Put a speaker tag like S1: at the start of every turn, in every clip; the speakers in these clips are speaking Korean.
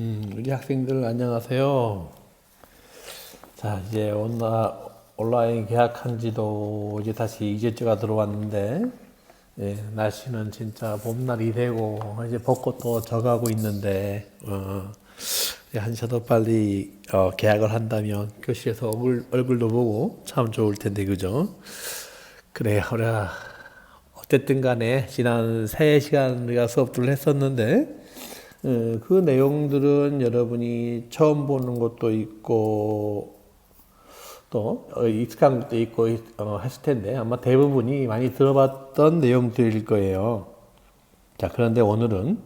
S1: 우리 학생들 안녕하세요. 자, 이제 온라인 개학한 지도 이제 다시 2주째가 들어왔는데, 날씨는 진짜 봄날이 되고, 이제 벚꽃도 져가고 있는데, 한시라도 빨리 개학을 한다면 교실에서 얼굴도 보고 참 좋을 텐데, 그죠? 그래, 우리가 어쨌든 간에 지난 3시간 우리가 수업들을 했었는데, 그 내용들은 여러분이 처음 보는 것도 있고 또 익숙한 것도 있고 했을 텐데 아마 대부분이 많이 들어봤던 내용들일 거예요. 자, 그런데 오늘은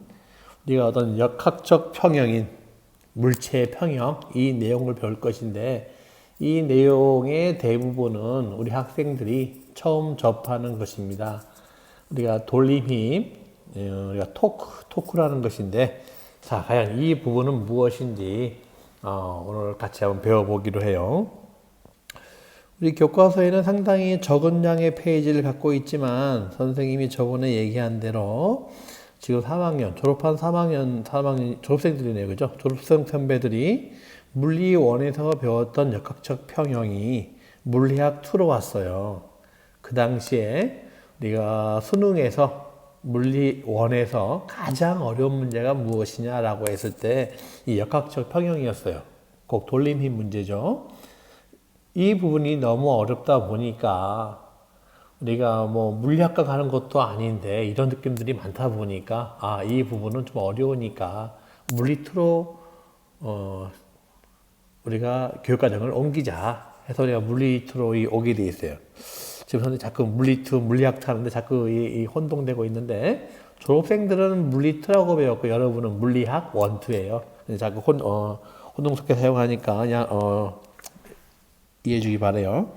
S1: 우리가 어떤 역학적 평형인 물체의 평형 이 내용을 배울 것인데 이 내용의 대부분은 우리 학생들이 처음 접하는 것입니다. 우리가 돌림힘, 우리가 토크라는 것인데, 자, 과연 이 부분은 무엇인지 오늘 같이 한번 배워보기로 해요. 우리 교과서에는 상당히 적은 양의 페이지를 갖고 있지만 선생님이 저번에 얘기한 대로 지금 3학년, 졸업한 3학년 졸업생들이네요, 그죠? 졸업생 선배들이 물리 1에서 배웠던 역학적 평형이 물리학 2로 왔어요. 그 당시에 우리가 수능에서 물리 1에서 가장 어려운 문제가 무엇이냐라고 했을 때 이 역학적 평형이었어요. 꼭 돌림힘 문제죠. 이 부분이 너무 어렵다 보니까 우리가 뭐 물리학과 가는 것도 아닌데 이런 느낌들이 많다 보니까 이 부분은 좀 어려우니까 물리2로 우리가 교육과정을 옮기자 해서 우리가 물리2로 오게 돼 있어요. 지금 현재 자꾸 물리2, 물리학 하는데 자꾸 이 혼동되고 있는데 졸업생들은 물리2라고 배웠고 여러분은 물리학 1, 2예요. 자꾸 혼동스럽게 사용하니까 그냥 이해해 주기 바래요.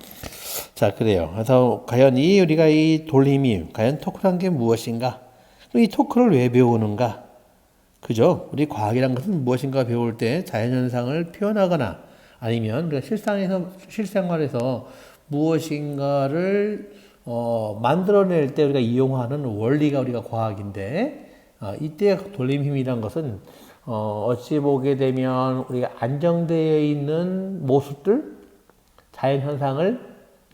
S1: 자, 그래요. 그래서 과연 우리가 이 돌림이 과연 토크란 게 무엇인가? 이 토크를 왜 배우는가? 그죠? 우리 과학이란 것은 무엇인가 배울 때 자연현상을 표현하거나 아니면 우리가 실생활에서 무엇인가를 만들어낼 때 우리가 이용하는 원리가 우리가 과학인데 이때 돌림힘이란 것은 어찌 보게 되면 우리가 안정되어 있는 모습들 자연현상을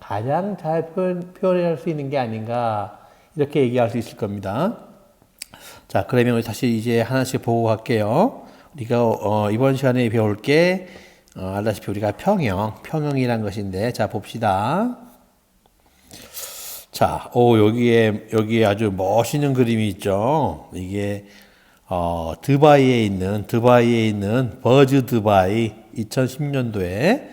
S1: 가장 잘 표현할 수 있는 게 아닌가 이렇게 얘기할 수 있을 겁니다. 자, 그러면 다시 이제 하나씩 보고 갈게요. 우리가 이번 시간에 배울 게 알다시피 우리가 평형이란 것인데, 자, 봅시다. 자, 여기에 아주 멋있는 그림이 있죠. 이게, 드바이에 있는 버즈 드바이 2010년도에,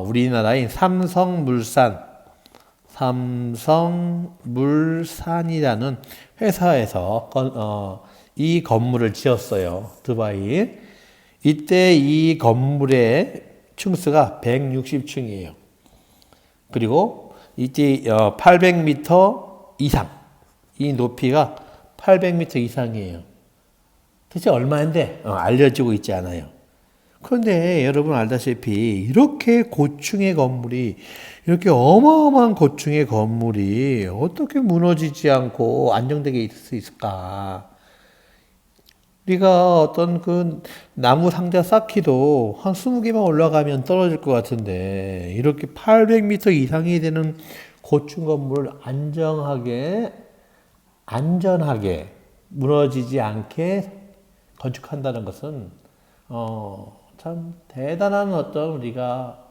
S1: 우리나라인 삼성물산이라는 회사에서, 이 건물을 지었어요. 드바이. 이때 이 건물의 층수가 160층이에요. 그리고 이때 800m 이상, 이 높이가 800m 이상이에요. 대체 얼마인데 알려지고 있지 않아요. 그런데 여러분 알다시피 이렇게 고층의 건물이 이렇게 어마어마한 고층의 건물이 어떻게 무너지지 않고 안정되게 있을 수 있을까? 우리가 어떤 그 나무 상자 쌓기도 한 20개만 올라가면 떨어질 것 같은데 이렇게 800m 이상이 되는 고층 건물을 안전하게 무너지지 않게 건축한다는 것은 참 대단한 어떤 우리가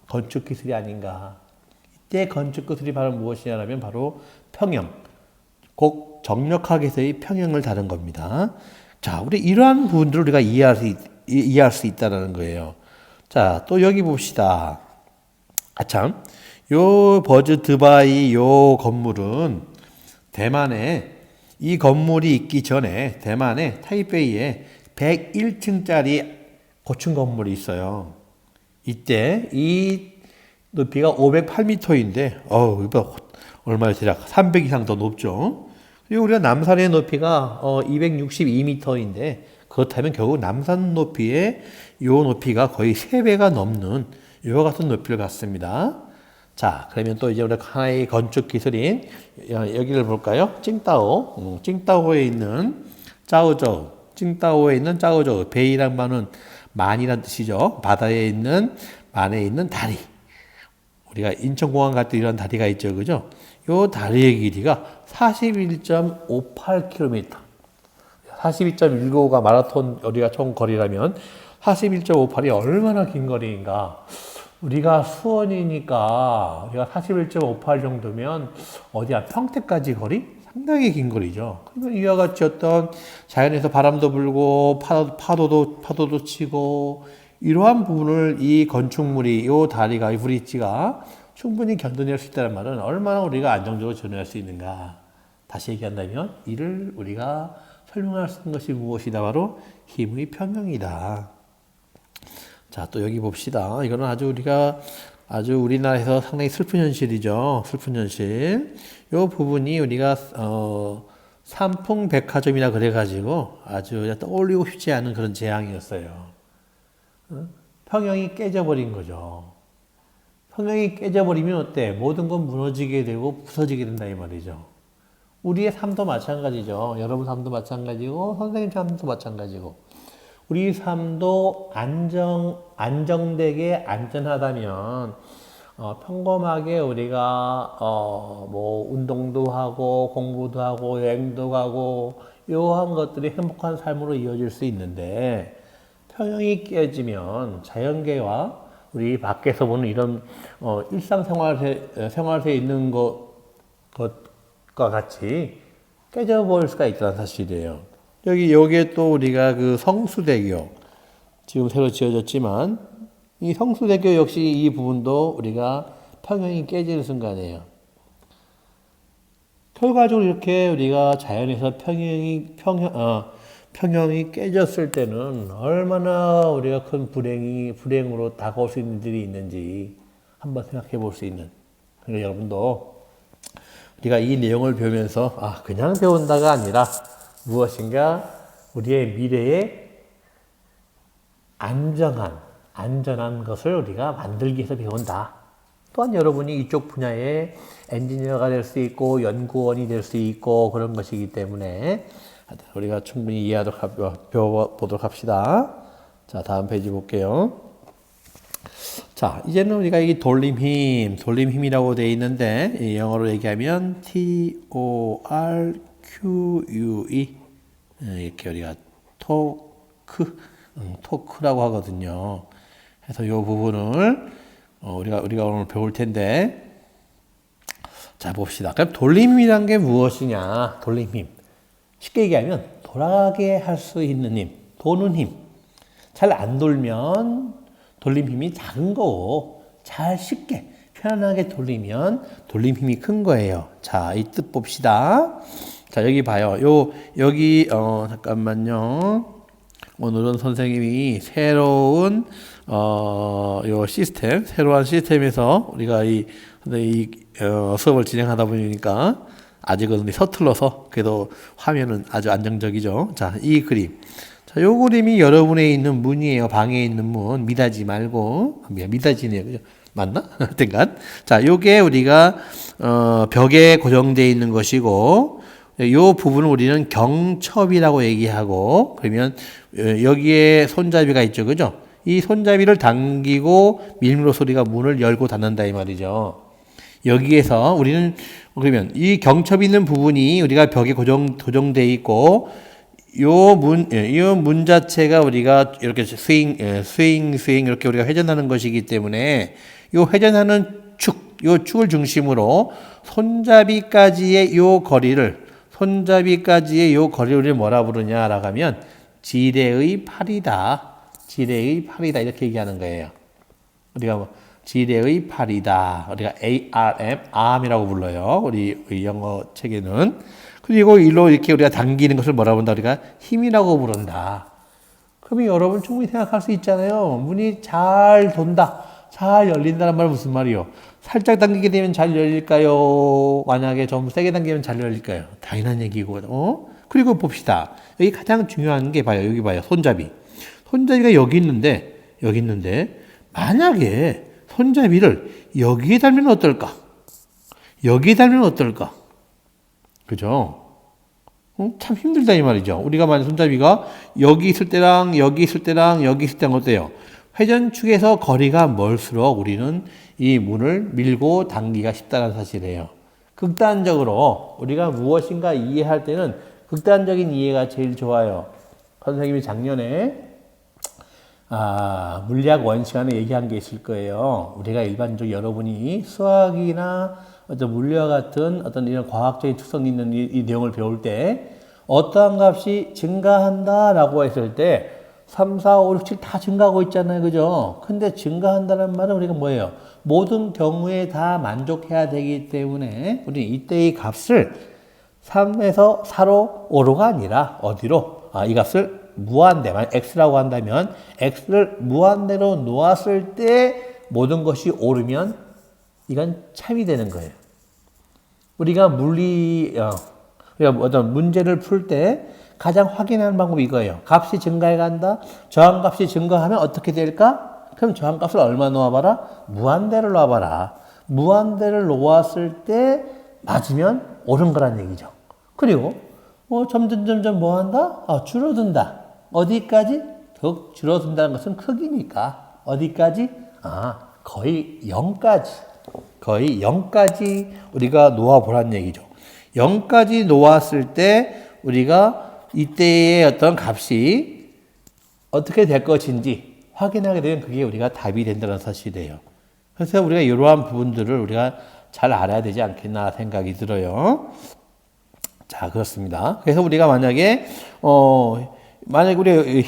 S1: 건축 기술이 아닌가. 이때 건축 기술이 바로 무엇이냐면 바로 평형. 꼭 정력학에서의 평형을 다룬 겁니다. 자, 우리 이러한 부분들을 우리가 이해할 수 있다는 거예요. 자, 또 여기 봅시다. 참, 요 버즈 드바이 요 건물은 대만에 이 건물이 있기 전에 대만의 타이베이에 101층짜리 고층 건물이 있어요. 이때 이 높이가 508m인데, 이거 얼마나 대략 300 이상 더 높죠. 그리고 우리가 남산의 높이가 262m인데, 그렇다면 결국 남산 높이의 요 높이가 거의 3배가 넘는 이와 같은 높이를 갖습니다. 자, 그러면 또 이제 우리가 하나의 건축 기술인 여기를 볼까요? 칭따오에 있는 짜오저우 칭따오에 있는 짜오죠. 베이란 말은 만이란 뜻이죠. 바다에 있는 만에 있는 다리. 우리가 인천공항 갈 때 이런 다리가 있죠, 그죠? 요 다리의 길이가 41.58km. 42.195가 마라톤 우리가 총 거리라면 41.58이 얼마나 긴 거리인가? 우리가 수원이니까 우리가 41.58 정도면 어디야 평택까지 거리? 상당히 긴 거리죠. 그러면 이와 같이 어떤 자연에서 바람도 불고 파도도 치고 이러한 부분을 이 건축물이 이 다리가 이 브릿지가 충분히 견뎌낼 수 있다는 말은 얼마나 우리가 안정적으로 전환할 수 있는가. 다시 얘기한다면 이를 우리가 설명할 수 있는 것이 무엇이다? 바로 힘의 평형이다. 자, 또 여기 봅시다. 이거는 아주 우리나라에서 상당히 슬픈 현실이죠. 슬픈 현실. 요 부분이 우리가, 삼풍백화점이라 그래가지고 아주 떠올리고 싶지 않은 그런 재앙이었어요. 평형이 깨져버린 거죠. 평형이 깨져버리면 어때? 모든 건 무너지게 되고 부서지게 된다 이 말이죠. 우리의 삶도 마찬가지죠. 여러분 삶도 마찬가지고 선생님 삶도 마찬가지고 우리 삶도 안정되게 안전하다면 평범하게 우리가 뭐 운동도 하고 공부도 하고 여행도 가고 이러한 것들이 행복한 삶으로 이어질 수 있는데 평형이 깨지면 자연계와 우리 밖에서 보는 이런 생활에 있는 것과 같이 깨져버릴 수가 있다는 사실이에요. 여기에 또 우리가 그 성수대교 지금 새로 지어졌지만 이 성수대교 역시 이 부분도 우리가 평형이 깨지는 순간이에요. 결과적으로 이렇게 우리가 자연에서 평형이 깨졌을 때는 얼마나 우리가 큰 불행으로 다가올 수 있는 일이 있는지 한번 생각해 볼 수 있는. 그러니까 여러분도 우리가 이 내용을 배우면서 그냥 배운다가 아니라 무엇인가 우리의 미래에 안전한 것을 우리가 만들기 위해서 배운다. 또한 여러분이 이쪽 분야의 엔지니어가 될 수 있고 연구원이 될 수 있고 그런 것이기 때문에 우리가 충분히 배워보도록 합시다. 자, 다음 페이지 볼게요. 자, 이제는 우리가 이 돌림힘이라고 되어 있는데 영어로 얘기하면 TORQUE 이렇게 우리가 토크라고 하거든요. 그래서 이 부분을 우리가 오늘 배울 텐데, 자 봅시다. 그럼 돌림힘이란 게 무엇이냐? 돌림힘. 쉽게 얘기하면 돌아가게 할 수 있는 힘, 도는 힘. 잘 안 돌면 돌림힘이 작은 거고 잘 쉽게 편안하게 돌리면 돌림힘이 큰 거예요. 자, 이 뜻 봅시다. 자, 여기 봐요. 여기 잠깐만요. 오늘은 선생님이 새로운 새로운 시스템에서 우리가 수업을 진행하다 보니까 아직은 서툴러서 그래도 화면은 아주 안정적이죠. 자, 이 그림. 자, 요 그림이 여러분의 있는 문이에요. 방에 있는 문. 미닫이 말고. 미닫이네요. 그죠? 맞나? 하여튼간. 자, 요게 우리가, 벽에 고정되어 있는 것이고, 요 부분을 우리는 경첩이라고 얘기하고, 그러면 여기에 손잡이가 있죠. 그죠? 이 손잡이를 당기고 밀므로써 우리가 문을 열고 닫는다 이 말이죠. 여기에서 우리는 그러면 이 경첩이 있는 부분이 우리가 벽에 고정되어 있고, 이 문 자체가 우리가 이렇게 스윙 이렇게 우리가 회전하는 것이기 때문에 이 회전하는 요 축을 중심으로 손잡이까지의 요 거리를 우리 뭐라 부르냐라고 하면 지뢰의 팔이다. 이렇게 얘기하는 거예요. 우리가 지뢰의 팔이다. 우리가 arm이라고 불러요. 우리 영어 책에는. 그리고 일로 이렇게 우리가 당기는 것을 뭐라 부른다? 우리가 힘이라고 부른다. 그러면 여러분 충분히 생각할 수 있잖아요. 문이 잘 돈다. 잘 열린다는 말은 무슨 말이요? 살짝 당기게 되면 잘 열릴까요? 만약에 좀 세게 당기면 잘 열릴까요? 당연한 얘기고. 그리고 봅시다. 여기 가장 중요한 게 봐요. 여기 봐요. 손잡이가 여기 있는데 만약에 손잡이를 여기에 달면 어떨까? 그죠? 참 힘들다 이 말이죠. 우리가 만약 손잡이가 여기 있을 때랑 여기 있을 때랑 여기 있을 때랑 어때요? 회전축에서 거리가 멀수록 우리는 이 문을 밀고 당기기가 쉽다는 사실이에요. 극단적으로 우리가 무엇인가 이해할 때는 극단적인 이해가 제일 좋아요. 선생님이 작년에 물리학 원시간에 얘기한 게 있을 거예요. 우리가 일반적으로 여러분이 수학이나 어떤 물리와 같은 어떤 이런 과학적인 특성이 있는 이 내용을 배울 때 어떠한 값이 증가한다라고 했을 때 3, 4, 5, 6, 7 다 증가하고 있잖아요. 그죠? 근데 증가한다는 말은 우리가 뭐예요? 모든 경우에 다 만족해야 되기 때문에 우리 이때의 값을 3에서 4로 5로가 아니라 어디로? 이 값을 무한대, 만약 x라고 한다면 x를 무한대로 놓았을 때 모든 것이 오르면 이건 참이 되는 거예요. 우리가 우리가 어떤 문제를 풀 때 가장 확인하는 방법이 이거예요. 값이 증가해 간다. 저항값이 증가하면 어떻게 될까? 그럼 저항값을 얼마 놓아봐라? 무한대를 놓아봐라. 무한대를 놓았을 때 맞으면 옳은 거란 얘기죠. 그리고 점점 뭐 한다? 줄어든다. 어디까지? 더욱 줄어든다는 것은 크기니까. 어디까지? 거의 0까지. 거의 0까지 우리가 놓아보란 얘기죠. 0까지 놓았을 때 우리가 이때의 어떤 값이 어떻게 될 것인지 확인하게 되면 그게 우리가 답이 된다는 사실이에요. 그래서 우리가 이러한 부분들을 우리가 잘 알아야 되지 않겠나 생각이 들어요. 자, 그렇습니다. 그래서 우리가 만약에 우리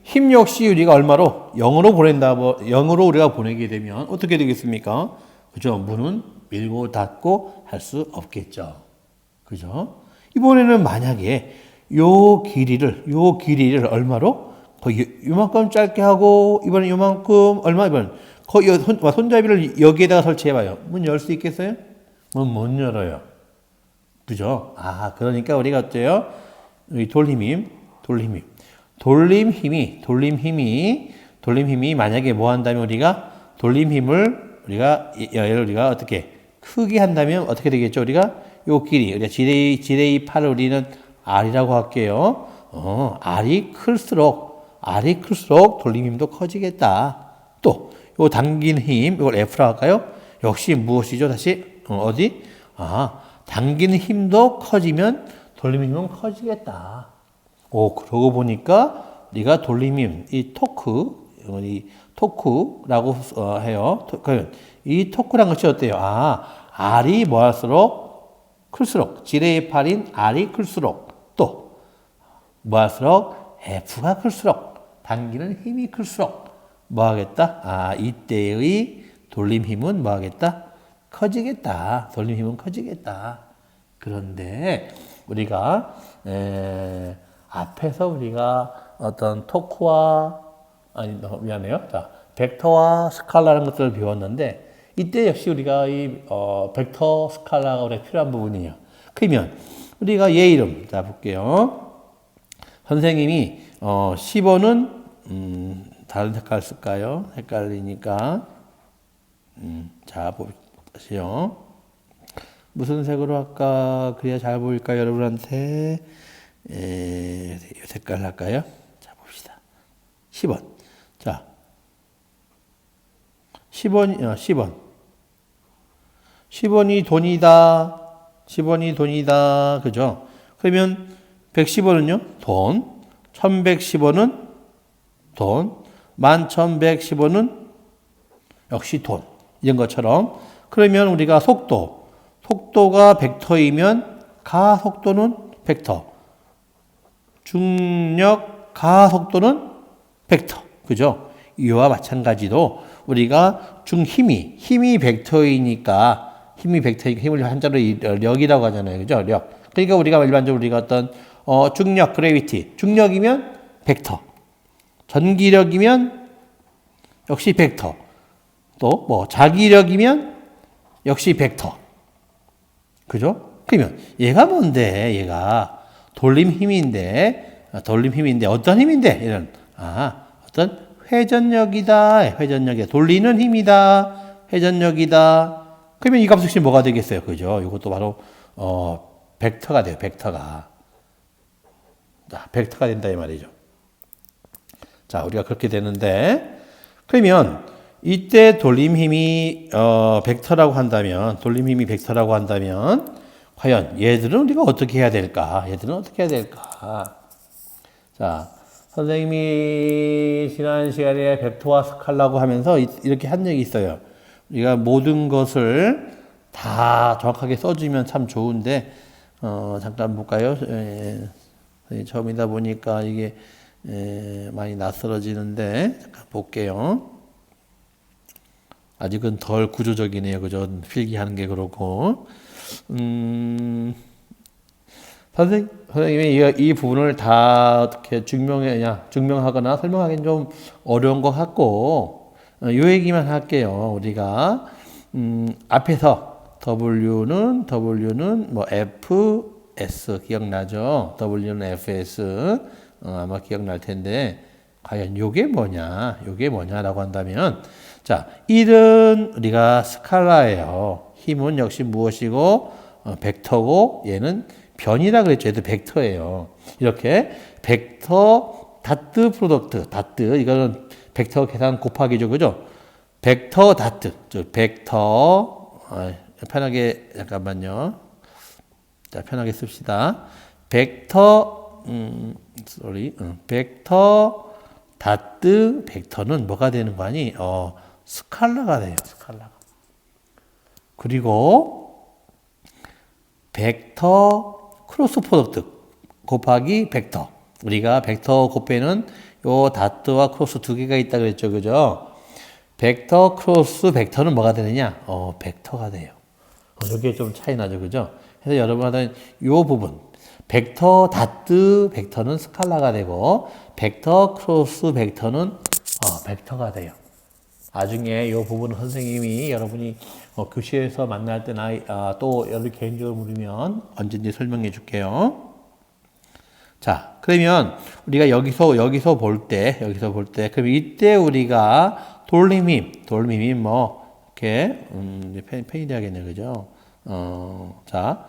S1: 힘 역시 우리가 얼마로 0으로 우리가 보내게 되면 어떻게 되겠습니까? 그죠? 문은 밀고 닫고 할 수 없겠죠. 그죠? 이번에는 만약에 요 길이를 얼마로? 거의 요만큼 짧게 하고, 이번엔 요만큼, 이번 거의 손잡이를 여기에다가 설치해봐요. 문 열 수 있겠어요? 문 못 열어요. 그죠? 그러니까 우리가 어때요? 돌림힘이 만약에 뭐 한다면 우리가 우리가 어떻게 크게 한다면 어떻게 되겠죠? 우리가 요 길이, 우리가 지레의 팔을 우리는 R이라고 할게요. R이 클수록 돌림힘도 커지겠다. 또, 요 당기는 힘, 이걸 F라고 할까요? 역시 무엇이죠? 다시, 어디? 당기는 힘도 커지면 돌림힘은 커지겠다. 그러고 보니까, 우리가 돌림힘, 이 토크라고 해요. 이 토크란 것이 어때요? R이 뭐 할수록 클수록, 지레의 팔인 R이 클수록, 또, 뭐 할수록 F가 클수록, 당기는 힘이 클수록, 뭐 하겠다? 이때의 돌림 힘은 뭐 하겠다? 커지겠다. 돌림 힘은 커지겠다. 그런데, 우리가, 앞에서 우리가 어떤 미안해요. 자, 벡터와 스칼라라는 것들을 배웠는데, 이때 역시 우리가 이 벡터 스칼라가 우리가 필요한 부분이에요. 그러면 우리가 얘 이름 자 볼게요. 선생님이 10번은 다른 색깔 쓸까요? 헷갈리니까 자 보시죠. 무슨 색으로 할까? 그래야 잘 보일까요? 여러분한테 이 색깔 할까요? 자 봅시다. 10번 자 10원이 돈이다. 그죠? 그러면 110원은요? 돈. 1110원은 돈. 1110원은 역시 돈. 이런 것처럼. 그러면 우리가 속도가 벡터이면 가속도는 벡터. 중력 가속도는 벡터. 그죠? 이와 마찬가지로 우리가 힘이 벡터이니까 힘을 한자로 력이라고 하잖아요. 그죠? 력. 그러니까 우리가 일반적으로 우리가 어떤 중력, 그래비티. 중력이면 벡터. 전기력이면 역시 벡터. 또 뭐 자기력이면 역시 벡터. 그죠? 그러면 얘가 뭔데? 얘가 돌림 힘인데 어떤 힘인데? 이런 어떤 회전력이다. 돌리는 힘이다. 회전력이다. 그러면 이 값 역시 뭐가 되겠어요? 그죠? 이것도 바로 벡터가 돼요. 벡터가. 자, 벡터가 된다 이 말이죠. 자, 우리가 그렇게 되는데 그러면 이때 돌림힘이 벡터라고 한다면 과연 얘들은 우리가 어떻게 해야 될까? 자, 선생님이 지난 시간에 벡터와 스칼라고 하면서 이렇게 한 적이 있어요. 우리가 모든 것을 다 정확하게 써주면 참 좋은데 잠깐 볼까요? 처음이다 보니까 이게 많이 낯설어지는데 잠깐 볼게요. 아직은 덜 구조적이네요. 그죠? 필기하는 게 그렇고. 선생님이 이 부분을 다 어떻게 증명하거나 설명하기는 좀 어려운 것 같고, 요 얘기만 할게요. 우리가, 앞에서 W는 뭐 FS 기억나죠? W는 FS. 아마 기억날 텐데, 과연 요게 뭐냐라고 한다면, 자, 1은 우리가 스칼라예요. 힘은 역시 무엇이고, 벡터고, 얘는 변이라 그랬죠. 얘도 벡터예요. 이렇게 벡터 다트 프로덕트, 이거는 벡터 계산 곱하기죠. 그죠? 벡터 다트, 편하게, 잠깐만요. 자, 편하게 씁시다. 벡터 다트 벡터는 뭐가 되는 거 아니? 스칼라가 돼요. 그리고 벡터 크로스 프로덕트 곱하기 벡터. 우리가 벡터 곱해는 요 다트와 크로스 두 개가 있다 그랬죠. 그죠? 벡터 크로스 벡터는 뭐가 되느냐? 벡터가 돼요. 이게 좀 차이 나죠. 그죠? 그래서 여러분한테는 요 부분 벡터 다트 벡터는 스칼라가 되고 벡터 크로스 벡터는 벡터가 돼요. 나중에 이 부분은 선생님이 여러분이 교실에서 만날 때나 또 여러분 개인적으로 물으면 언제든지 설명해 줄게요. 자, 그러면 우리가 여기서 볼 때, 그럼 이때 우리가 돌림힘 뭐 이렇게 펜이 돼야겠네, 그죠? 자,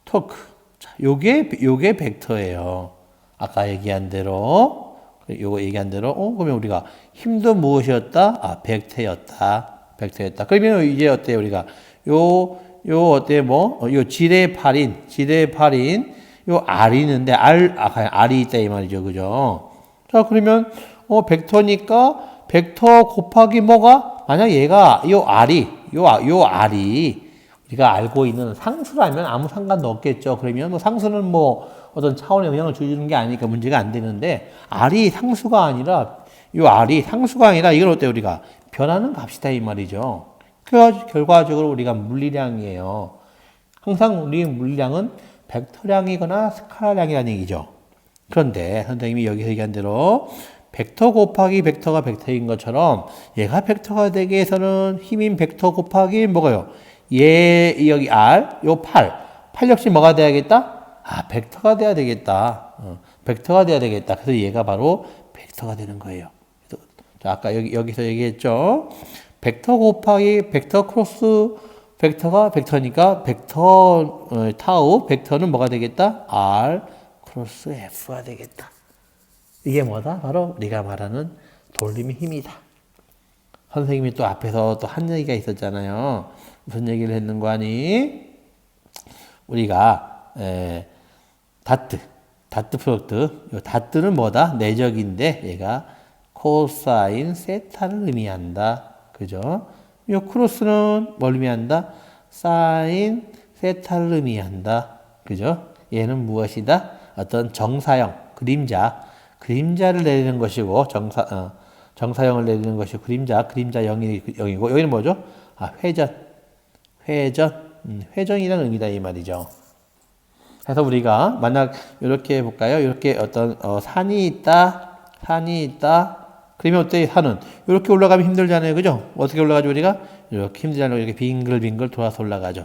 S1: 토크. 자, 요게 벡터예요. 아까 얘기한 대로. 그러면 우리가 힘도 무엇이었다? 벡터였다. 그러면 이제 어때요? 우리가 요 어때 요 지뢰 팔인 요 R이 있는데 R이 있다 이 말이죠. 그죠? 자, 그러면 벡터니까 벡터 곱하기 뭐가? 만약 얘가 요 R이 우리가 알고 있는 상수라면 아무 상관도 없겠죠. 그러면 상수는 어떤 차원의 영향을 주는 게 아니니까 문제가 안 되는데, R이 상수가 아니라 이걸 어때 우리가 변하는 값이다 이 말이죠. 그 결과적으로 우리가 물리량이에요. 항상 우리 물리량은 벡터량이거나 스칼라량이라는 얘기죠. 그런데 선생님이 여기서 얘기한 대로 벡터 곱하기 벡터가 벡터인 것처럼 얘가 벡터가 되기 위해서는 힘인 벡터 곱하기 뭐가요? 여기 R, 요 8 역시 뭐가 돼야겠다? 벡터가 돼야 되겠다. 그래서 얘가 바로 벡터가 되는 거예요. 자, 아까 여기서 얘기했죠. 벡터 곱하기 벡터 크로스 벡터가 벡터니까 벡터는 뭐가 되겠다? R 크로스 F가 되겠다. 이게 뭐다? 바로 우리가 말하는 돌림의 힘이다. 선생님이 또 앞에서 또 한 얘기가 있었잖아요. 무슨 얘기를 했는 거 아니? 우리가 다트 프로덕트. 요 다트는 뭐다? 내적인데 얘가 코사인 세타를 의미한다. 그죠? 요 크로스는 뭘 의미한다? 사인 세타를 의미한다. 그죠? 얘는 무엇이다? 어떤 정사형, 그림자를 내리는 것이고 정사형을 내리는 것이 그림자 0이고 여기는 뭐죠? 회전이라는 의미다 이 말이죠. 그래서 우리가 만약 이렇게 해볼까요? 이렇게 어떤 산이 있다. 그러면 어때? 산은 이렇게 올라가면 힘들잖아요, 그죠? 어떻게 올라가죠 우리가? 이렇게 힘들잖아요. 이렇게 빙글빙글 돌아서 올라가죠.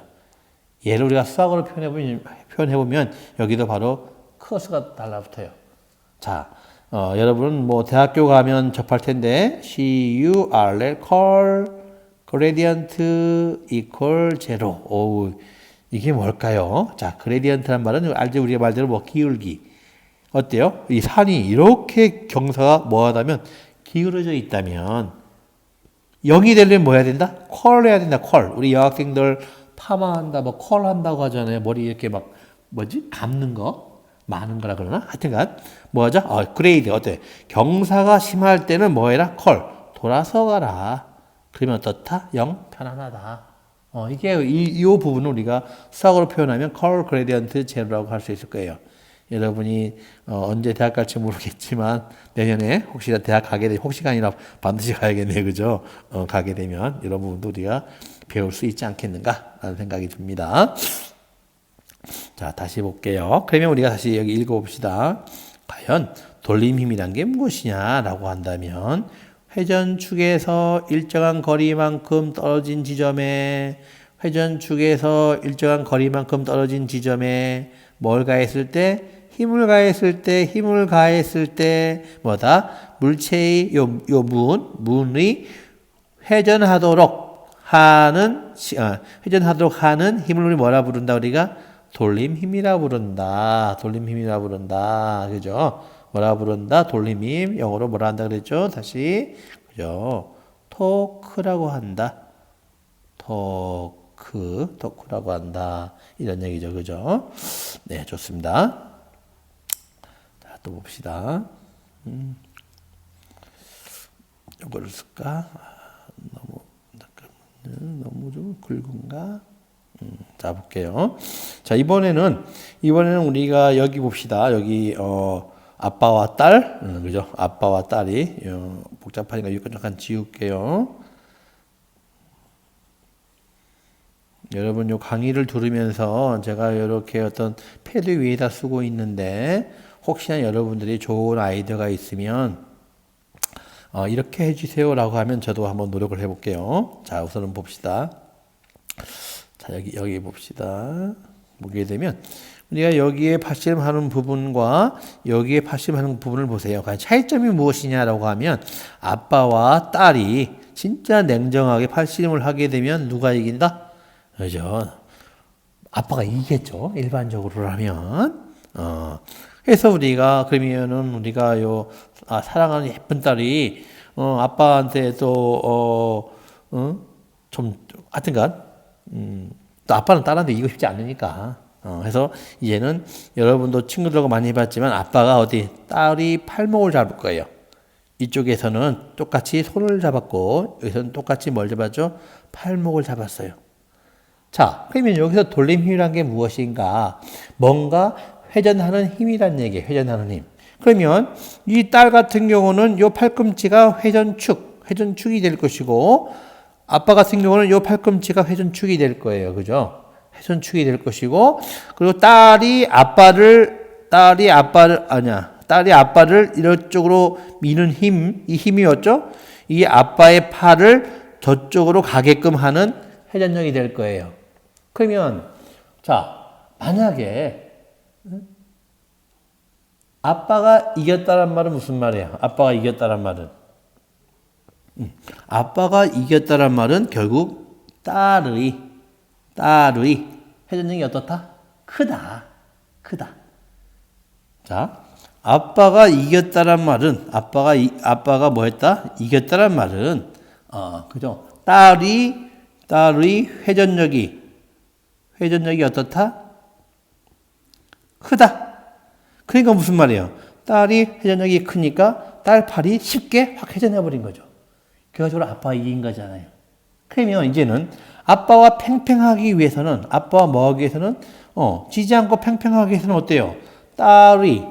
S1: 얘를 우리가 수학으로 표현해보면 여기도 바로 커스가 달라붙어요. 자, 여러분은 대학교 가면 접할 텐데 CURL gradient equal 0. 이게 뭘까요? 자, 그레디언트란 말은 알죠? 우리가 말대로 기울기. 어때요? 이 산이 이렇게 경사가 뭐하다면 기울어져 있다면 0이 되려면 뭐 해야 된다? 컬 해야 된다. 컬. 우리 여학생들 파마한다, 뭐 컬 한다고 하잖아요. 머리 이렇게 막 뭐지? 감는 거? 많은 거라 그러나? 하여튼간 뭐 하죠? 그레이드 어때? 경사가 심할 때는 뭐 해라? 컬. 돌아서 가라. 그러면 어떻다? 0 편안하다. 이게 이 부분을 우리가 수학으로 표현하면 컬 그레디언트 제로라고 할 수 있을 거예요. 여러분이 언제 대학 갈지 모르겠지만 내년에 혹시 대학 가게 되면 혹시가 아니라 반드시 가야겠네요. 그죠? 가게 되면 이런 부분도 우리가 배울 수 있지 않겠는가 라는 생각이 듭니다. 자, 다시 볼게요. 그러면 우리가 다시 여기 읽어봅시다. 과연 돌림힘이란 게 무엇이냐라고 한다면 회전축에서 일정한 거리만큼 떨어진 지점에 뭘 가했을 때? 힘을 가했을 때 뭐다? 물체의 문이 회전하도록 하는 힘을 우리 뭐라 부른다? 우리가 돌림힘이라 부른다. 그죠? 뭐라 부른다? 돌림힘. 영어로 뭐라 한다 그랬죠? 다시. 그죠? 토크라고 한다. 토크라고 한다. 이런 얘기죠. 그죠? 네, 좋습니다. 자, 또 봅시다. 이거를 쓸까? 너무 좀 굵은가? 자, 볼게요. 자, 이번에는 우리가 여기 봅시다. 여기, 아빠와 딸, 그죠? 아빠와 딸이, 복잡하니까 여기까지 잠깐 지울게요. 여러분, 요 강의를 들으면서 제가 이렇게 어떤 패드 위에다 쓰고 있는데, 혹시나 여러분들이 좋은 아이디어가 있으면, 이렇게 해주세요라고 하면 저도 한번 노력을 해볼게요. 자, 우선은 봅시다. 자, 여기 봅시다. 보게 되면, 우리가 여기에 파심하는 부분과 여기에 파심하는 부분을 보세요. 과연 차이점이 무엇이냐라고 하면, 아빠와 딸이 진짜 냉정하게 팔씨름을 하게 되면 누가 이긴다? 그죠? 아빠가 이기겠죠. 일반적으로 하면. 그래서 그러면은 우리가 사랑하는 예쁜 딸이, 아빠한테 하여튼간, 또 아빠는 딸한테 이기고 싶지 않으니까. 그래서 이제는 여러분도 친구들하고 많이 해봤지만 아빠가 딸이 팔목을 잡을 거예요. 이쪽에서는 똑같이 손을 잡았고, 여기서는 똑같이 뭘 잡았죠? 팔목을 잡았어요. 자, 그러면 여기서 돌림힘이란 게 무엇인가? 뭔가 회전하는 힘이란 얘기예요. 회전하는 힘. 그러면 이 딸 같은 경우는 요 팔꿈치가 회전축이 될 것이고, 아빠 같은 경우는 요 팔꿈치가 회전축이 될 거예요. 그죠? 회전축이 될 것이고, 그리고 딸이 아빠를 이쪽으로 미는 힘, 이 힘이 어쩌? 이 아빠의 팔을 저쪽으로 가게끔 하는 회전력이 될 거예요. 그러면, 자, 만약에, 아빠가 이겼다란 말은 무슨 말이에요? 아빠가 이겼다란 말은 결국 딸의 회전력이 어떻다? 크다. 자, 아빠가 이겼다란 말은, 아빠가 뭐 했다? 이겼다란 말은, 그죠? 딸의 회전력이 어떻다? 크다. 그러니까 무슨 말이에요? 딸이 회전력이 크니까 딸 팔이 쉽게 확 회전해버린 거죠. 결과적으로 아빠가 이긴 거잖아요. 그러면 이제는 아빠와 팽팽하기 위해서는, 지지 않고 팽팽하기 위해서는 어때요? 우리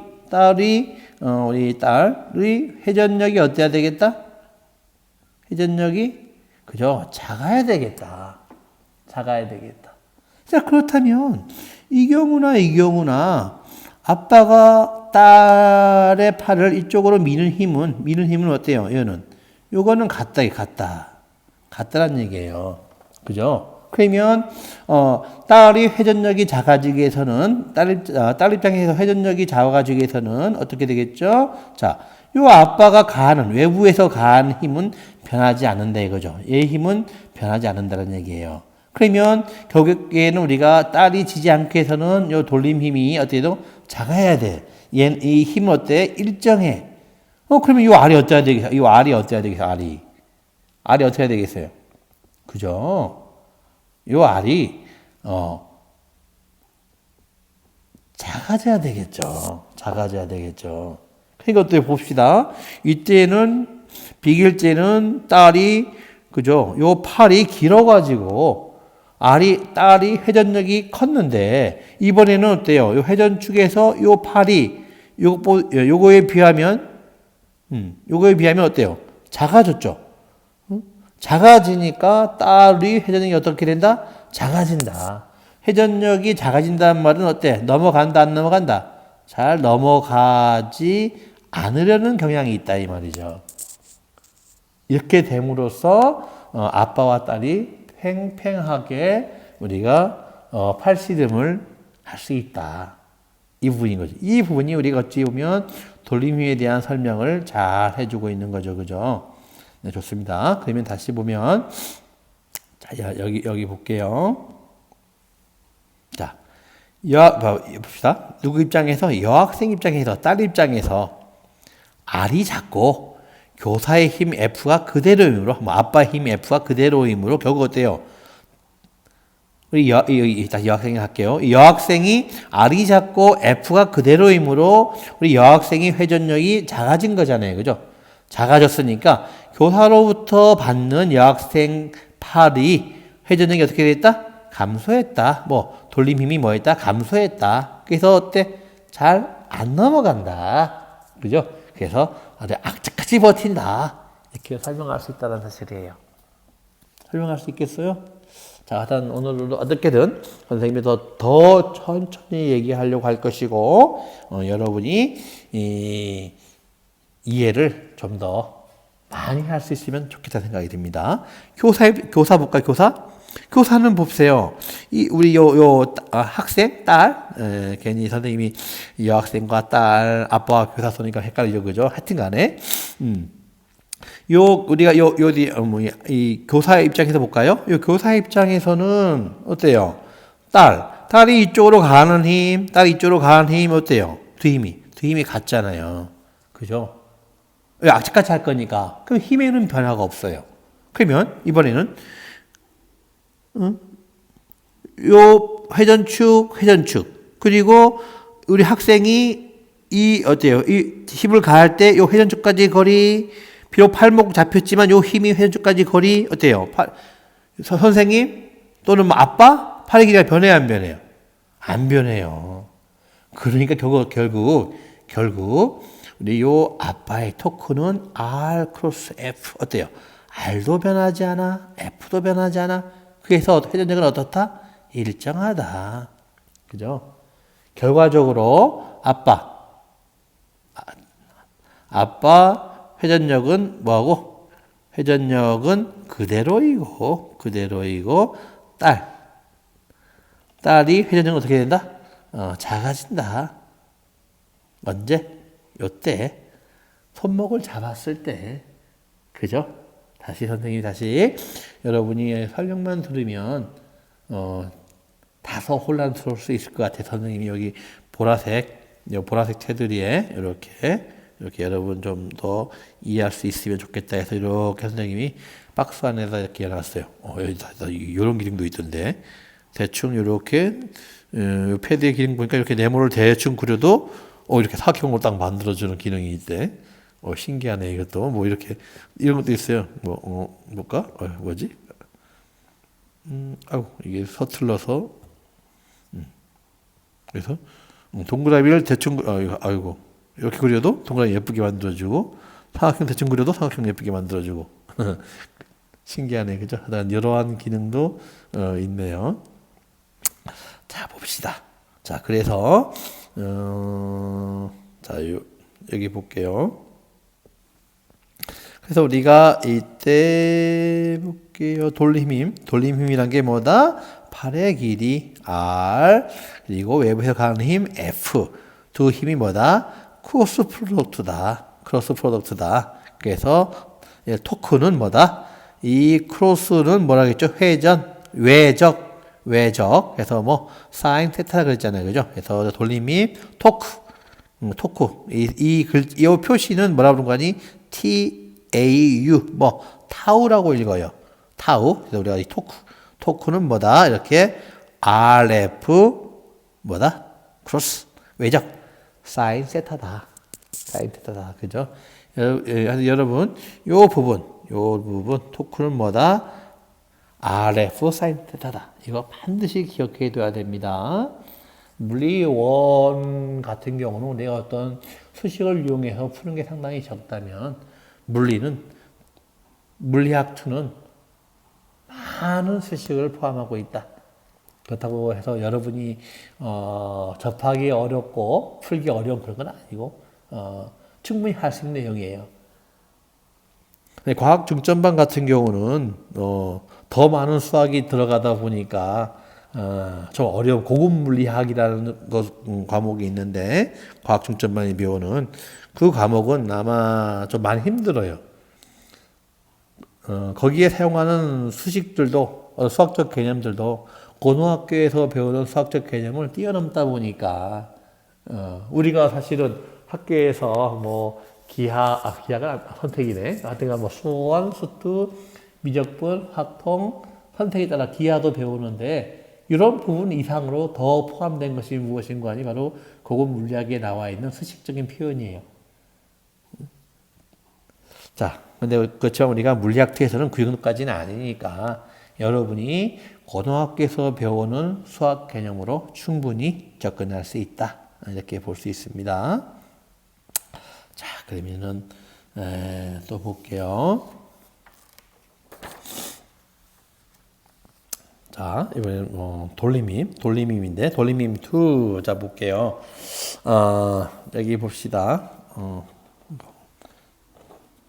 S1: 딸의 회전력이 어때야 되겠다? 회전력이, 그죠? 작아야 되겠다. 자, 그렇다면, 이 경우나, 아빠가 딸의 팔을 이쪽으로 미는 힘은 어때요? 요거는 같다란 얘기예요. 그죠? 그러면, 딸이 회전력이 작아지기 위해서는, 딸 입장에서 회전력이 작아지기 위해서는 어떻게 되겠죠? 자, 요 아빠가 외부에서 가한 힘은 변하지 않는다 이거죠. 얘 힘은 변하지 않는다는 얘기예요. 그러면 결국에는 우리가 딸이 지지 않게 해서는 요 돌림 힘이 어때도 작아야 돼.
S2: 이 힘은 어때? 일정해. 그러면 이 R이 어때야 되겠어요? 이 R이 어때야 되겠어요? R이 어떻게 해야 되겠어요? 그죠? 이 R이, 작아져야 되겠죠. 그러니까 어떻게 봅시다. 이때는, 비길제는 딸이, 그죠? 요 팔이 길어가지고, 딸이 회전력이 컸는데, 이번에는 어때요? 요 회전축에서 요 팔이, 요거에 비하면 어때요? 작아졌죠? 작아지니까 딸이 회전력이 어떻게 된다? 작아진다. 회전력이 작아진다는 말은 어때? 넘어간다, 안 넘어간다? 잘 넘어가지 않으려는 경향이 있다, 이 말이죠. 이렇게 됨으로써, 아빠와 딸이 팽팽하게 우리가, 팔씨름을 할 수 있다. 이 부분인 거죠. 이 부분이 우리가 어찌 보면 돌림힘에 대한 설명을 잘 해주고 있는 거죠. 그죠? 네, 좋습니다. 그러면 다시 보면, 자, 여기 볼게요. 자, 봅시다. 누구 입장에서? 여학생 입장에서, 딸 입장에서, R이 작고, 교사의 힘 F가 그대로이므로, 아빠의 힘 F가 그대로이므로, 결국 어때요? 우리 다시 여학생이 할게요. 여학생이 R이 작고 F가 그대로이므로 우리 여학생이 회전력이 작아진 거잖아요. 그죠? 작아졌으니까 교사로부터 받는 여학생 팔이 회전력이 어떻게 됐다? 감소했다. 돌림 힘이 뭐했다? 감소했다. 그래서 어때? 잘 안 넘어간다. 그죠? 그래서 아주 악착같이 버틴다. 이렇게 설명할 수 있다는 사실이에요. 설명할 수 있겠어요? 자, 하여튼 오늘도 어떻게든 선생님이 더 천천히 얘기하려고 할 것이고, 여러분이 이해를 좀 더 많이 할 수 있으면 좋겠다 생각이 듭니다. 교사 볼까요? 교사는 보세요. 우리 학생, 딸, 괜히 선생님이 여학생과 딸, 아빠와 교사 쓰니까 헷갈리죠. 그죠? 하여튼 간에, 우리가 이 교사의 입장에서 볼까요? 요 교사의 입장에서는 어때요? 딸이 이쪽으로 가는 힘 어때요? 두 힘이 같잖아요. 그죠? 왜 악착같이 할 거니까. 그럼 힘에는 변화가 없어요. 그러면 이번에는, 요 회전축. 그리고 우리 학생이 어때요? 이 힘을 가할 때 요 회전축까지 거리, 비록 팔목 잡혔지만 요 힘이 회전축까지 거리 어때요? 선생님 또는 아빠 팔의 길이가 변해요, 안 변해요? 안 변해요. 그러니까 결국 우리 요 아빠의 토크는 R 크로스 F 어때요? R도 변하지 않아, F도 변하지 않아. 그래서 회전력은 어떻다? 일정하다. 그죠? 결과적으로 아빠 회전력은 뭐하고? 회전력은 그대로이고 딸이 회전력은 어떻게 된다? 작아진다. 언제? 요때 손목을 잡았을 때. 그죠? 선생님이 여러분이 설명만 들으면 다소 혼란스러울 수 있을 것 같아요. 선생님이 여기 보라색 테두리에 이렇게 여러분 좀 더 이해할 수 있으면 좋겠다 해서 이렇게 선생님이 박스 안에다 이렇게 해놨어요. 여기 이런 기능도 있던데 대충 이렇게 패드의 기능 보니까 이렇게 네모를 대충 그려도 이렇게 사각형으로 딱 만들어주는 기능이 있대. 신기하네 이것도. 이렇게 이런 것도 있어요. 뭘까? 뭐지? 이게 서툴러서 그래서 동그라미를 대충 이렇게 그려도 동그라미 예쁘게 만들어주고 사각형 대충 그려도 사각형 예쁘게 만들어주고 신기하네, 그죠? 이러한 기능도 있네요. 자, 봅시다. 자, 그래서 여기 볼게요. 그래서 우리가 이때 볼게요. 돌림힘이란 게 뭐다? 팔의 길이 R 그리고 외부에서 가는 힘 F 두 힘이 뭐다? 크로스 프로덕트다. 그래서 토크는 뭐다? 이 크로스는 뭐라겠죠? 외적. 그래서 사인 테타라 그랬잖아요. 그죠? 그래서 돌림힘 토크. 토크. 이 표시는 뭐라 부르는 거니? TAU, 타우라고 읽어요. 타우. 그래서 우리가 이 토크는 뭐다? 이렇게 RF, 크로스. 왜죠? 사인 세타다. 그죠? 여러분, 요 부분, 토크는 뭐다? RF 사인 세타다. 이거 반드시 기억해 둬야 됩니다. 물리1 같은 경우는 내가 어떤 수식을 이용해서 푸는 게 상당히 적다면 물리학2는 많은 수식을 포함하고 있다. 그렇다고 해서 여러분이 접하기 어렵고 풀기 어려운 그런 건 아니고 충분히 할 수 있는 내용이에요. 과학 중점반 같은 경우는 더 많은 수학이 들어가다 보니까 좀 어려운 고급 물리학이라는 과목이 있는데 과학 중점반이 배우는 그 과목은 아마 좀 많이 힘들어요. 거기에 사용하는 수식들도 수학적 개념들도 고등학교에서 배우는 수학적 개념을 뛰어넘다 보니까 우리가 사실은 학교에서 기하가 선택이네. 하여튼 수원, 수투, 미적분, 학통, 선택에 따라 기하도 배우는데 이런 부분 이상으로 더 포함된 것이 무엇인가 하니 바로 고급 물리학에 나와 있는 수식적인 표현이에요. 자, 근데 그렇지만 우리가 물리학2에서는 그 정도까지는 아니니까 여러분이 고등학교에서 배우는 수학 개념으로 충분히 접근할 수 있다. 이렇게 볼 수 있습니다. 자, 그러면은 또 볼게요. 자, 이번엔 돌림임인데 돌림임 2 자 볼게요. 여기 봅시다.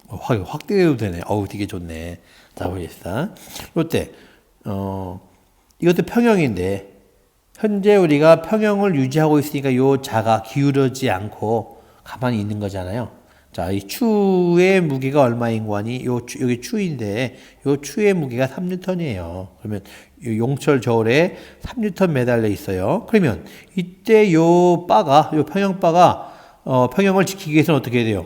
S2: 확대해도 되네. 되게 좋네. 자, 보겠습니다. 이때 이것도 평형인데 현재 우리가 평형을 유지하고 있으니까 요 자가 기울어지지 않고 가만히 있는 거잖아요. 자, 이 추의 무게가 얼마인 거 아니? 여기 추인데 요 추의 무게가 3N이에요. 그러면 요 용철 저울에 3N 매달려 있어요. 그러면 이때 요 평형바가 평형을 지키기 위해서는 어떻게 해야 돼요?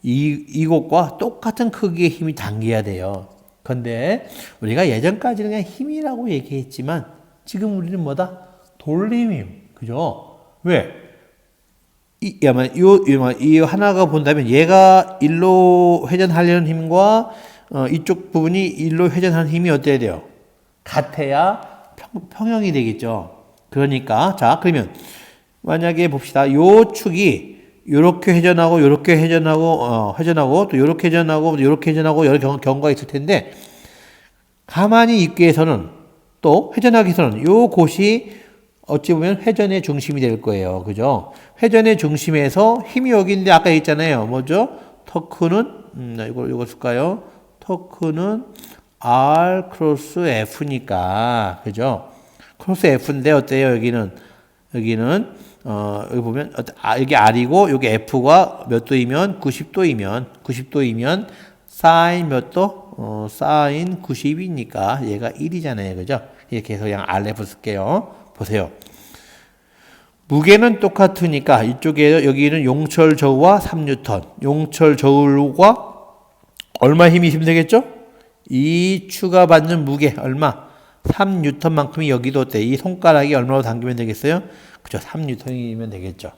S2: 이곳과 똑같은 크기의 힘이 당겨야 돼요. 근데 우리가 예전까지는 그냥 힘이라고 얘기했지만 지금 우리는 뭐다? 돌림힘. 그죠? 왜? 이 하나가 본다면 얘가 일로 회전하려는 힘과 이쪽 부분이 일로 회전하는 힘이 어때야 돼요? 같아야 평형이 되겠죠. 그러니까 자, 그러면 만약에 봅시다. 요 축이 요렇게 회전하고 요렇게 회전하고 또 요렇게 회전하고 요렇게 회전하고 여러 경우가 있을 텐데 가만히 있기 위해서는 또 회전하기 위해서는 요 곳이 어찌 보면 회전의 중심이 될 거예요. 그죠? 회전의 중심에서 힘이 여기인데 아까 있잖아요. 뭐죠? 토크는 이거 쓸까요? 토크는 R 크로스 F니까. 그죠? 크로스 F인데 어때요? 여기는 여기 보면 여기 R이고 여기 F가 몇 도이면 90도이면 사인 몇 도? 사인 90이니까 얘가 1이잖아요. 그죠? 이렇게 해서 그냥 RF 쓸게요. 보세요. 무게는 똑같으니까 이쪽에 여기는 용철 저울과 3N. 용철 저울과 얼마 힘이 있으면 되겠죠? 이 추가 받는 무게 얼마? 3N만큼이 여기도 어때? 이 손가락이 얼마로 당기면 되겠어요? 그죠? 3N이면 되겠죠.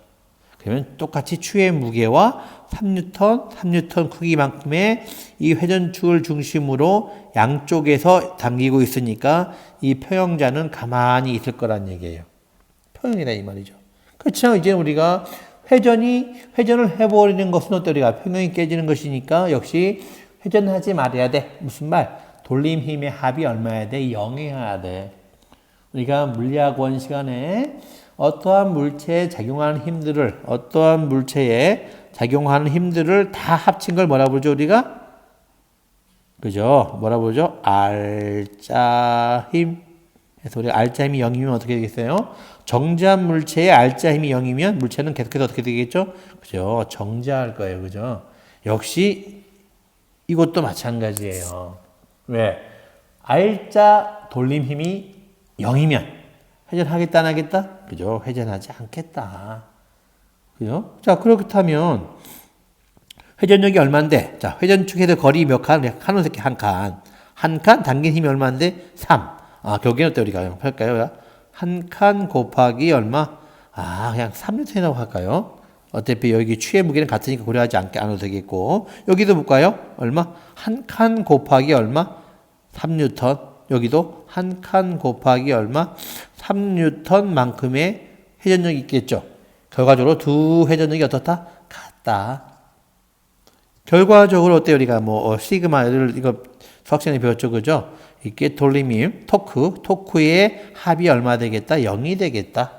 S2: 그러면 똑같이 추의 무게와 3N 크기만큼의 이 회전축을 중심으로 양쪽에서 당기고 있으니까 이 평형자는 가만히 있을 거란 얘기예요. 평형이다 이 말이죠. 그렇죠. 이제 우리가 회전을 해버리는 것은 어때? 우리가 평형이 깨지는 것이니까 역시 회전하지 말아야 돼. 무슨 말? 돌림 힘의 합이 얼마야 돼? 0이어야 돼. 우리가 물리학원 시간에 어떠한 물체에 작용하는 힘들을 다 합친 걸 뭐라 부르죠, 우리가? 그죠? 뭐라 부르죠? 알짜 힘. 그래서 우리가 알짜 힘이 0이면 어떻게 되겠어요? 정지한 물체의 알짜 힘이 0이면 물체는 계속해서 어떻게 되겠죠? 그죠? 정지할 거예요. 그죠? 역시 이것도 마찬가지예요. 왜? 알짜 돌림 힘이 0이면 회전하겠다 안 하겠다? 그죠? 회전하지 않겠다. 그죠? 자, 그렇다면 회전력이 얼마인데? 자, 회전축에서 거리 몇 칸? 한 새끼 한 칸. 한 칸 당긴 힘이 얼마인데? 3. 아, 결국에는 어때 우리가 할까요? 한 칸 곱하기 얼마? 아, 그냥 3N이라고 할까요? 어차피 여기 추의 무게는 같으니까 고려하지 않아도 되겠고. 여기도 볼까요? 얼마? 한 칸 곱하기 얼마? 3N. 여기도 한 칸 곱하기 얼마? 3N만큼의 회전력이 있겠죠. 결과적으로 두 회전력이 어떻다? 같다. 결과적으로 어때요? 우리가 시그마를 이거 수학시간에 배웠죠, 그죠? 이게 돌림힘, 토크의 합이 얼마 되겠다? 0이 되겠다.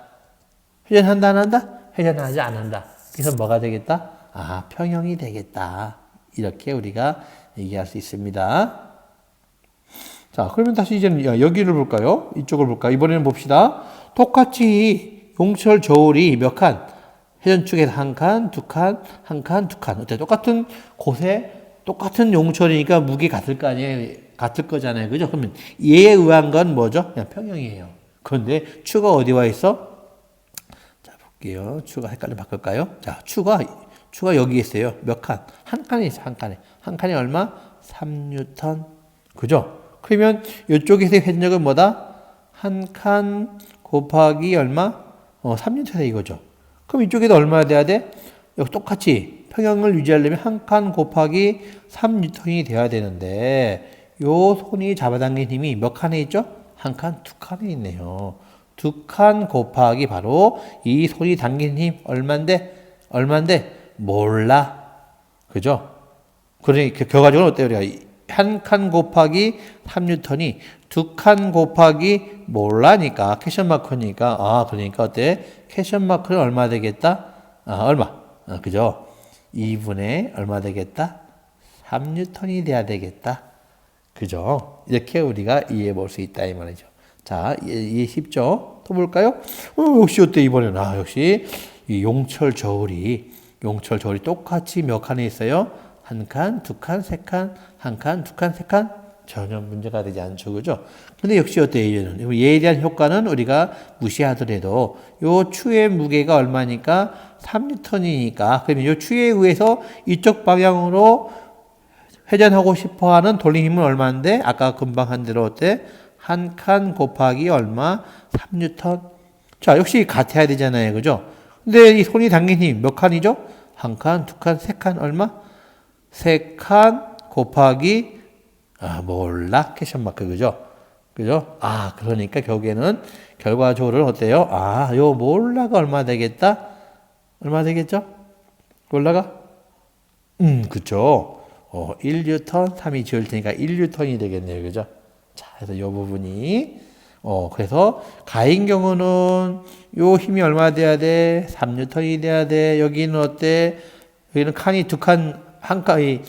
S2: 회전한다, 안 한다? 회전하지 않는다. 그래서 뭐가 되겠다? 아, 평형이 되겠다. 이렇게 우리가 얘기할 수 있습니다. 자, 그러면 다시 이제는 여기를 볼까요? 이쪽을 볼까요? 이번에는 봅시다. 똑같이 용철 저울이 몇 칸? 회전축에서 한 칸, 두 칸, 한 칸, 두 칸. 어때? 똑같은 곳에 똑같은 용철이니까 무게 같을 거 아니에요? 같을 거잖아요. 그죠? 그러면 얘에 의한 건 뭐죠? 그냥 평형이에요. 그런데 추가 어디 와 있어? 자, 볼게요. 추가 헷갈려 바꿀까요? 자, 추가 여기 있어요. 몇 칸? 한 칸에 있어요. 한 칸에. 한 칸에 얼마? 3N. 그죠? 그러면 이쪽에서의 회전력은 뭐다? 한 칸 곱하기 얼마? 3N이다 이거죠. 그럼 이쪽에도 얼마나 돼야 돼? 여기 똑같이 평형을 유지하려면 한 칸 곱하기 3N이 돼야 되는데 요 손이 잡아당긴 힘이 몇 칸에 있죠? 한 칸, 두 칸에 있네요. 두 칸 곱하기 바로 이 손이 당긴 힘 얼만데? 몰라. 그죠? 그러니까 결과적으로 어때요? 우리가 한 칸 곱하기 3N이 두 칸 곱하기 몰라니까 캐션 마크니까 그러니까 어때? 캐션 마크는 얼마 되겠다? 얼마? 그죠? 2분의 얼마 되겠다? 3N이 돼야 되겠다. 그죠? 이렇게 우리가 이해해 볼 수 있다 이 말이죠. 자, 이해 쉽죠? 또 볼까요? 역시 어때 이번에는 역시 이 용철 저울이 똑같이 몇 칸에 있어요? 한 칸, 두 칸, 세 칸, 한 칸, 두 칸, 세 칸. 전혀 문제가 되지 않죠. 그죠? 근데 역시 어때요? 얘는? 얘에 대한 효과는 우리가 무시하더라도 요 추의 무게가 얼마니까? 3N이니까. 그러면 요 추에 의해서 이쪽 방향으로 회전하고 싶어 하는 돌림 힘은 얼마인데? 아까 금방 한 대로 어때? 한 칸 곱하기 얼마? 3N. 자, 역시 같아야 되잖아요. 그죠? 근데 이 손이 당긴 힘 몇 칸이죠? 한 칸, 두 칸, 세 칸 얼마? 세 칸 곱하기 몰라 캐션 마크 그죠? 그러니까 결국에는 결과적으로 어때요? 요 몰라가 얼마 되겠다? 얼마 되겠죠? 몰라가? 그죠? 1N 3이 지울 테니까 1N이 되겠네요. 그죠? 자, 그래서 요 부분이 그래서 가인 경우는 요 힘이 얼마 돼야 돼? 3N이 돼야 돼. 여기는 어때? 여기는 칸이 두 칸, 한 칸이,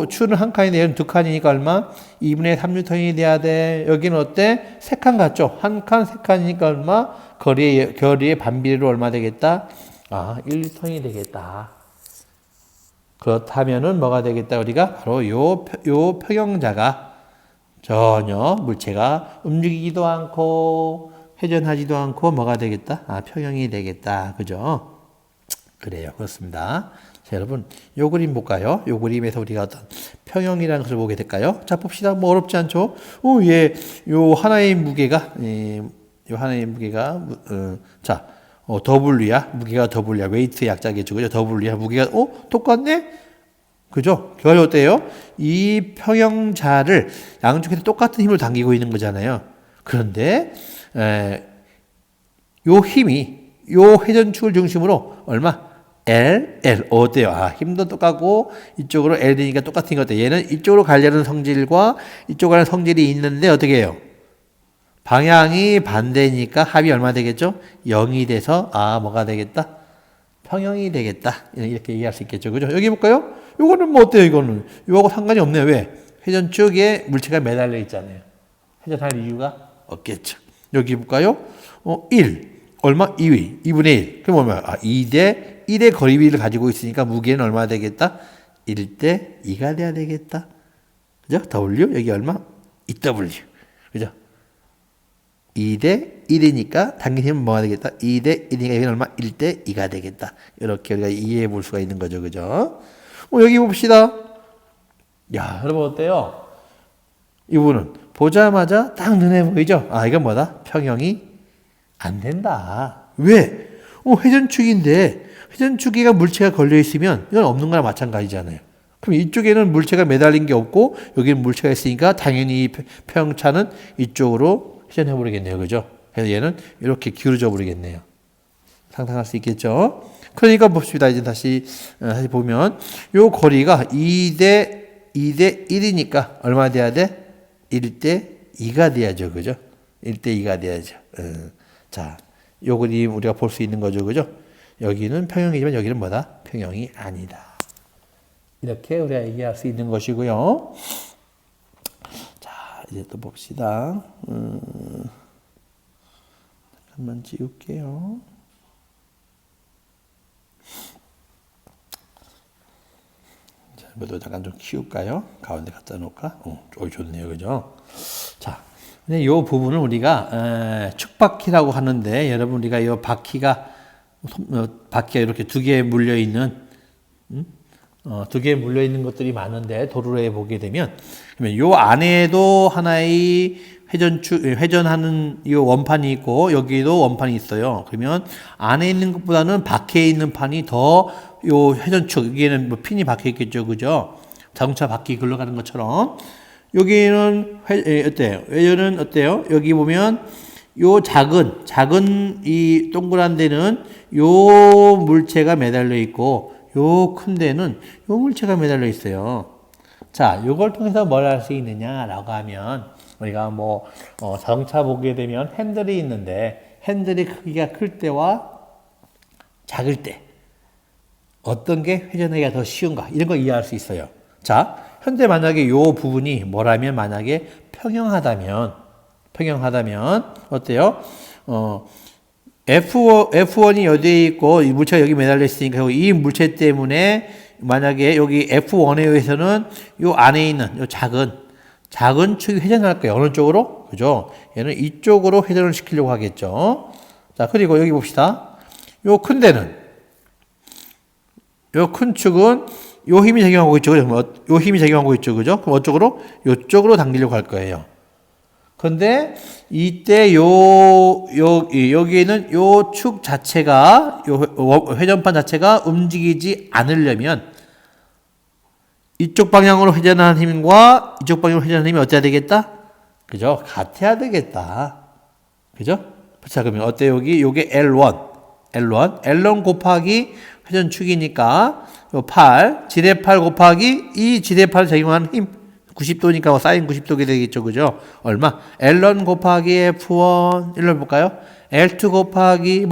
S2: 추는 한 칸인데 얘는 두 칸이니까 얼마? 2분의 3N이 돼야 돼. 여기는 어때? 세 칸 같죠? 한 칸, 세 칸이니까 얼마? 거리의 반비례로 얼마 되겠다? 1N이 되겠다. 그렇다면은 뭐가 되겠다? 우리가 바로 요 평형자가 전혀 물체가 움직이지도 않고 회전하지도 않고 뭐가 되겠다? 평형이 되겠다. 그죠? 그래요. 그렇습니다. 자, 여러분, 요 그림 볼까요? 요 그림에서 우리가 어떤 평형이라는 것을 보게 될까요? 자, 봅시다. 뭐 어렵지 않죠? 요 하나의 무게가, 자, W야. 무게가 W야. 웨이트의 약자겠죠. 그죠? W야. 무게가, 똑같네? 그죠? 결과가 어때요? 이 평형자를 양쪽에서 똑같은 힘을 당기고 있는 거잖아요. 그런데, 요 힘이, 요 회전축을 중심으로 얼마? 어때요? 힘도 똑같고, 이쪽으로 L이니까 똑같은 것 같아요. 얘는 이쪽으로 가려는 성질과 이쪽으로 가는 성질이 있는데, 어떻게 해요? 방향이 반대니까 합이 얼마 되겠죠? 0이 돼서, 뭐가 되겠다? 평형이 되겠다. 이렇게 얘기할 수 있겠죠. 그죠? 여기 볼까요? 요거는 뭐 어때요? 이거는. 요거하고 상관이 없네요. 왜? 회전축에 물체가 매달려 있잖아요. 회전할 이유가 없겠죠. 여기 볼까요? 1. 얼마? 2분의 1. 그럼 얼마? 2대 거리비를 가지고 있으니까 무게는 얼마 되겠다? 1대 2가 돼야 되겠다. 그죠? W? 여기 얼마? 2W. 그죠? 2대 1이니까 당긴 힘은 뭐가 되겠다? 2대 1이니까 여기는 얼마? 1대 2가 되겠다. 이렇게 우리가 이해해 볼 수가 있는 거죠. 그죠? 여기 봅시다. 야, 여러분 어때요? 이 부분은 보자마자 딱 눈에 보이죠? 아, 이건 뭐다? 평형이 안 된다. 왜? 회전축인데 회전축이가 물체가 걸려 있으면 이건 없는 거나 마찬가지잖아요. 그럼 이쪽에는 물체가 매달린 게 없고 여기는 물체가 있으니까 당연히 이 평차는 이쪽으로 회전해 버리겠네요. 그죠? 그래서 얘는 이렇게 기울어져 버리겠네요. 상상할 수 있겠죠? 그러니까 봅시다. 이제 다시 보면 요 거리가 2대 1이니까 얼마 돼야 돼? 1대 2가 돼야죠. 그죠? 1대 2가 돼야죠. 자, 요 그림 우리가 볼 수 있는 거죠. 그죠? 여기는 평형이지만 여기는 뭐다? 평형이 아니다. 이렇게 우리가 얘기할 수 있는 것이고요. 자, 이제 또 봅시다. 잠깐만 지울게요. 자, 이것도 잠깐 좀 키울까요? 가운데 갖다 놓을까? 좋네요. 그죠? 자, 근데 이 부분을 우리가 축바퀴라고 하는데, 여러분 우리가 이 바퀴가 이렇게 두 개 물려 있는, 두 개 물려 있는 것들이 많은데 도로에 보게 되면, 그러면 요 안에도 하나의 회전하는 이 원판이 있고 여기도 원판이 있어요. 그러면 안에 있는 것보다는 밖에 있는 판이 더 요 회전축, 여기에는 뭐 핀이 박혀 있겠죠, 그죠? 자동차 바퀴 굴러가는 것처럼. 여기는 어때요? 회전은 어때요? 여기 보면 요 작은 이 동그란 데는 요 물체가 매달려 있고 요 큰 데는 요 물체가 매달려 있어요. 자, 요걸 통해서 뭘 할 수 있느냐라고 하면 우리가 뭐 자동차 보게 되면 핸들이 있는데 핸들이 크기가 클 때와 작을 때 어떤 게 회전하기가 더 쉬운가 이런 거 이해할 수 있어요. 자, 현재 만약에 요 부분이 뭐라면 만약에 평형하다면 어때요? F1이 여기에 있고 이 물체가 여기 매달려 있으니까 이 물체 때문에 만약에 여기 F1에 의해서는 요 안에 있는 요 작은 축이 회전할 거예요. 어느 쪽으로? 그죠? 얘는 이쪽으로 회전을 시키려고 하겠죠. 자, 그리고 여기 봅시다. 요 큰 데는 요 큰 축은 요 힘이 작용하고 있죠. 요 힘이 작용하고 있죠. 그죠? 그럼 어쪽으로? 요쪽으로 당기려고 할 거예요. 근데 이때 여기에는 요 축 자체가 요 회전판 자체가 움직이지 않으려면 이쪽 방향으로 회전하는 힘과 이쪽 방향으로 회전하는 힘이 어때야 되겠다? 그죠? 같아야 되겠다. 그죠? 자, 그러면 어때 요게 L1 곱하기 회전축이니까 요 8, 지뢰 8 곱하기 이 지뢰 8 작용하는 힘 90도니까 사인 90도게 되겠죠. 그죠? 얼마? L1 곱하기 F1 일로 볼까요? L2 곱하기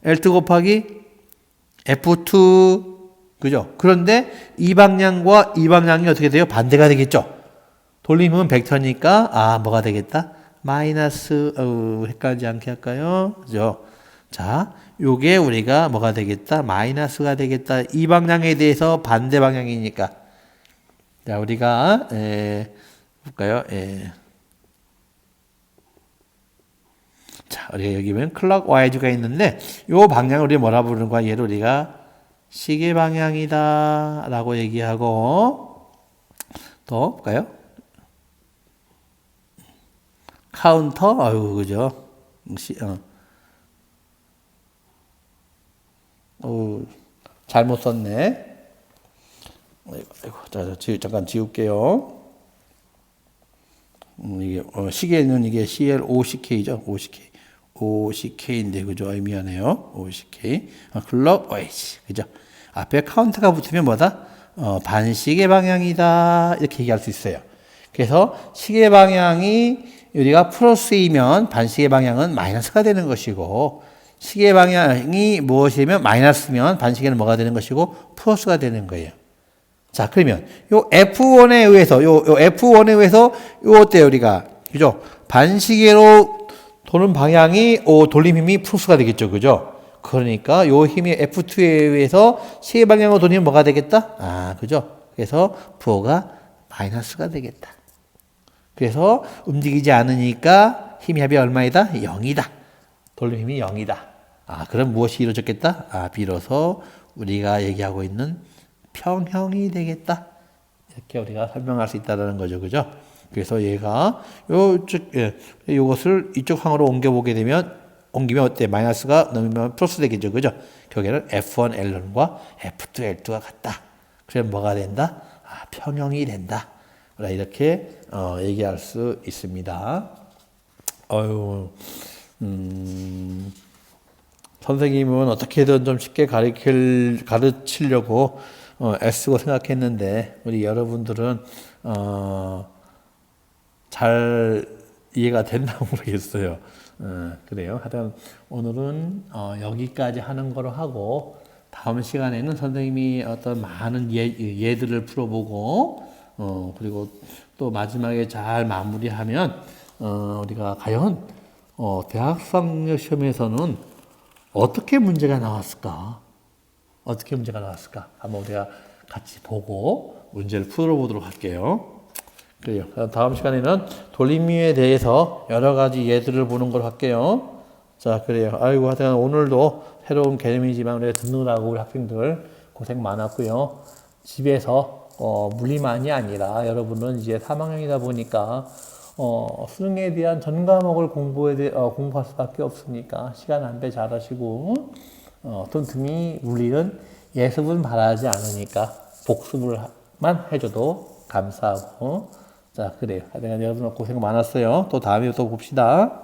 S2: L2 곱하기 F2 그죠? 그런데 이 방향과 이 방향이 어떻게 돼요? 반대가 되겠죠? 돌림은 벡터니까 뭐가 되겠다? 마이너스 헷갈리지 않게 할까요? 그죠? 자, 요게 우리가 뭐가 되겠다? 마이너스가 되겠다. 이 방향에 대해서 반대 방향이니까. 자, 우리가 볼까요? 자, 우리가 여기 보면 클럭와이즈가 있는데 요 방향을 우리 뭐라 부르는 거야? 얘를 우리가 시계 방향이다라고 얘기하고 또 볼까요? 카운터, 그죠? 잘못 썼네. 자, 잠깐 지울게요. 이게 시계는 이게 CL50K죠. 50K인데 그죠? 미안해요. 50K. 클럭 와이즈. 그죠? 앞에 카운트가 붙으면 뭐다? 반시계 방향이다. 이렇게 얘기할 수 있어요. 그래서 시계 방향이 우리가 플러스이면 반시계 방향은 마이너스가 되는 것이고 시계 방향이 무엇이면 마이너스면 반시계는 뭐가 되는 것이고 플러스가 되는 거예요. 자, 그러면 요 F1에 의해서 요 F1에 의해서 요 어때요, 우리가? 그죠? 반시계로 도는 방향이 돌림 힘이 플러스가 되겠죠. 그죠? 그러니까 요 힘이 F2에 의해서 시계 방향으로 도는 힘은 뭐가 되겠다? 그죠? 그래서 부호가 마이너스가 되겠다. 그래서 움직이지 않으니까 힘의 합이 얼마이다? 0이다. 돌림힘이 0이다. 아, 그럼 무엇이 이루어졌겠다? 아, 비로소 우리가 얘기하고 있는 평형이 되겠다. 이렇게 우리가 설명할 수 있다는 거죠. 그죠? 그래서 얘가 요것을 이쪽 항으로 옮기면 어때? 마이너스가 넘으면 플러스 되겠죠. 그죠? 결국에는 F1 L1과 F2 L2가 같다. 그럼 뭐가 된다? 아, 평형이 된다. 이렇게 얘기할 수 있습니다. 선생님은 어떻게든 좀 쉽게 가르치려고 애쓰고 생각했는데 우리 여러분들은 잘 이해가 됐나 모르겠어요. 그래요. 하여튼 오늘은 여기까지 하는 거로 하고 다음 시간에는 선생님이 어떤 많은 예들을 풀어보고 그리고 또 마지막에 잘 마무리하면 우리가 과연 대학 수학력 시험에서는 어떻게 문제가 나왔을까? 어떻게 문제가 나왔을까? 한번 우리가 같이 보고 문제를 풀어보도록 할게요. 그래요. 다음 시간에는 돌림위에 대해서 여러 가지 예들을 보는 걸 할게요. 자, 그래요. 아이고, 하여튼 오늘도 새로운 개념이지만 우리가 듣느라고 우리 학생들 고생 많았고요. 집에서 물리만이 아니라 여러분은 이제 3학년이다 보니까 수능에 대한 전 과목을 공부할 수밖에 없으니까 시간 안배 잘하시고 틈틈이 물리는 예습은 바라지 않으니까 복습을만 해줘도 감사하고 자 그래요. 하여튼 여러분 고생 많았어요. 또 다음에 또 봅시다.